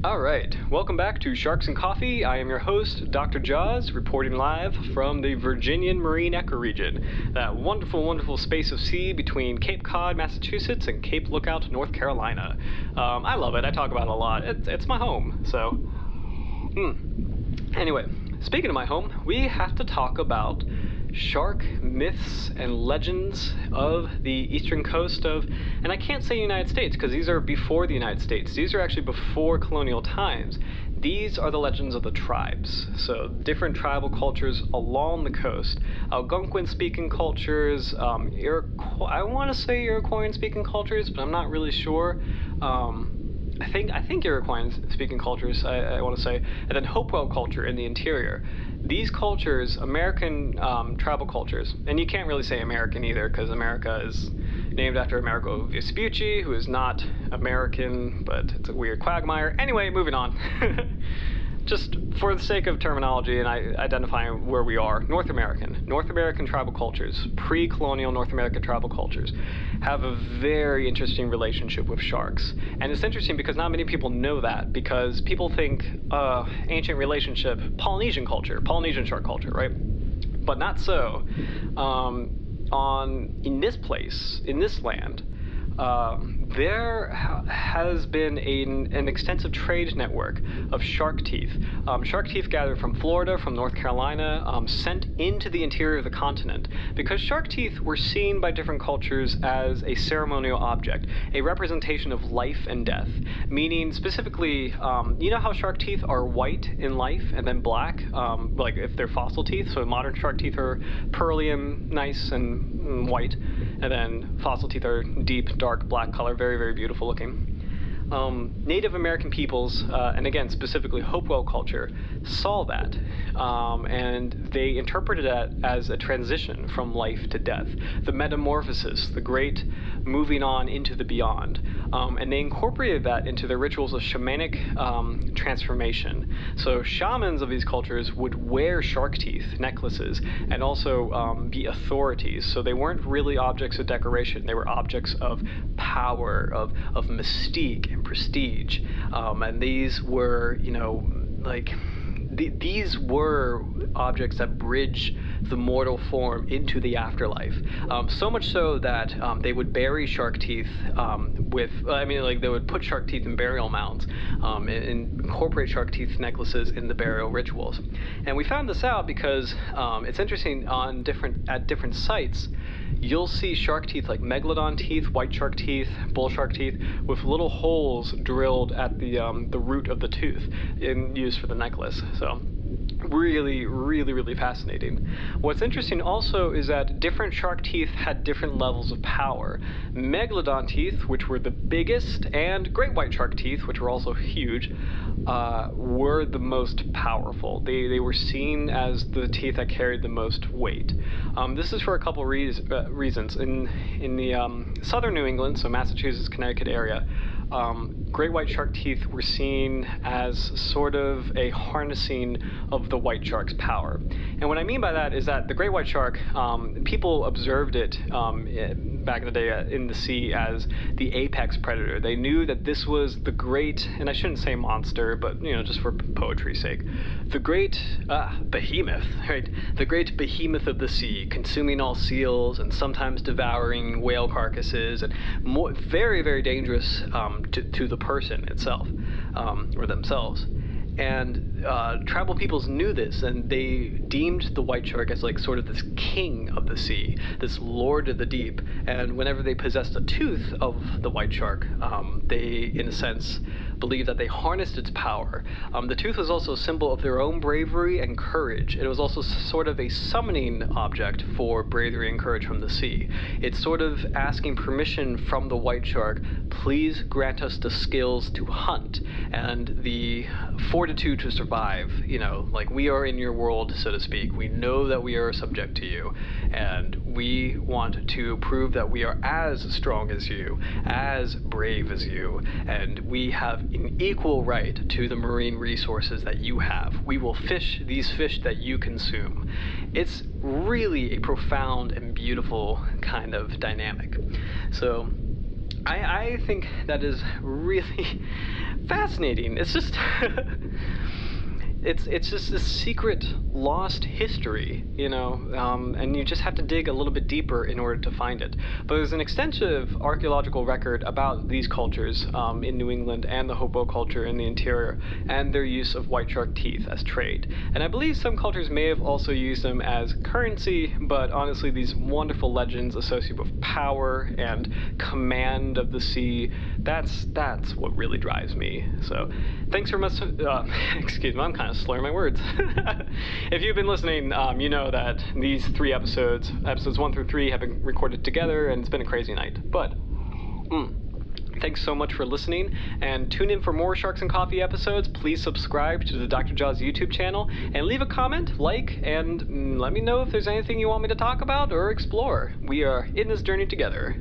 All right, welcome back to Sharks and Coffee. I am your host, Dr. Jaws, reporting live from the Virginian Marine Ecoregion, that wonderful, wonderful space of sea between Cape Cod, Massachusetts, and Cape Lookout, North Carolina. I love it. I talk about it a lot. It's my home. So, anyway, speaking of my home, we have to talk about shark myths and legends of the eastern coast of, and I can't say United States because these are before the United States. These are actually before colonial times. These are the legends of the tribes. So different tribal cultures along the coast. Algonquin-speaking cultures, Iroquois, I want to say Iroquoian-speaking cultures, but I'm not really sure. I think Iroquoian-speaking cultures, I want to say, and then Hopewell culture in the interior. These cultures, American tribal cultures, and you can't really say American either because America is named after Amerigo Vespucci, who is not American, but it's a weird quagmire. Anyway, moving on. Just for the sake of terminology and identifying where we are, North American tribal cultures, pre-colonial North American tribal cultures, have a very interesting relationship with sharks. And it's interesting because not many people know that, because people think ancient relationship, Polynesian shark culture, right? But not so. In this land, there has been an extensive trade network of shark teeth. Shark teeth gathered from Florida, from North Carolina, sent into the interior of the continent, because shark teeth were seen by different cultures as a ceremonial object, a representation of life and death. Meaning, specifically, you know how shark teeth are white in life and then black, like if they're fossil teeth? So modern shark teeth are pearly and nice and white, and then fossil teeth are deep, dark black color, very, very beautiful looking. Native American peoples, and again, specifically Hopewell culture, saw that, and they interpreted that as a transition from life to death, the metamorphosis, the great moving on into the beyond, and they incorporated that into their rituals of shamanic transformation. So shamans of these cultures would wear shark teeth necklaces and also be authorities. So they weren't really objects of decoration, they were objects of power, of mystique and prestige, and these were, these were objects that bridge the mortal form into the afterlife. So much so that they would bury shark teeth they would put shark teeth in burial mounds and incorporate shark teeth necklaces in the burial rituals. And we found this out because it's interesting, at different sites, you'll see shark teeth like megalodon teeth, white shark teeth, bull shark teeth, with little holes drilled at the root of the tooth used for the necklace. So really, really, really fascinating. What's interesting also is that different shark teeth had different levels of power. Megalodon teeth, which were the biggest, and great white shark teeth, which were also huge, were the most powerful. They were seen as the teeth that carried the most weight. This is for a couple reasons. In the southern New England, so Massachusetts, Connecticut area, great white shark teeth were seen as sort of a harnessing of the white shark's power. And what I mean by that is that the great white shark, people observed it back in the day in the sea as the apex predator. They knew that this was the great, and I shouldn't say monster, but just for poetry's sake, the great behemoth, right? The great behemoth of the sea, consuming all seals and sometimes devouring whale carcasses, and very, very dangerous to the person itself, or themselves. And tribal peoples knew this, and they deemed the white shark as like sort of this king of the sea, this lord of the deep. And whenever they possessed a tooth of the white shark, they, in a sense, believed that they harnessed its power. The tooth was also a symbol of their own bravery and courage. It was also sort of a summoning object for bravery and courage from the sea. It's sort of asking permission from the white shark, please grant us the skills to hunt and the fortitude to survive. Like, we are in your world, so to speak. We know that we are subject to you, and we want to prove that we are as strong as you, as brave as you, and we have an equal right to the marine resources that you have. We will fish these fish that you consume. It's really a profound and beautiful kind of dynamic. So I think that is really, fascinating. It's just it's just a secret lost history, and you just have to dig a little bit deeper in order to find it. But there's an extensive archaeological record about these cultures in New England and the Hopo culture in the interior, and their use of white shark teeth as trade. And I believe some cultures may have also used them as currency, but honestly, these wonderful legends associated with power and command of the sea, that's what really drives me. So thanks for much. Excuse me, I'm kind of slurring my words. If you've been listening, you know that these 3 episodes 1 through 3, have been recorded together, and it's been a crazy night. But thanks so much for listening, and tune in for more Sharks and Coffee episodes. Please subscribe to the Dr. Jaws YouTube channel, and leave a comment, and let me know if there's anything you want me to talk about or explore. We are in this journey together.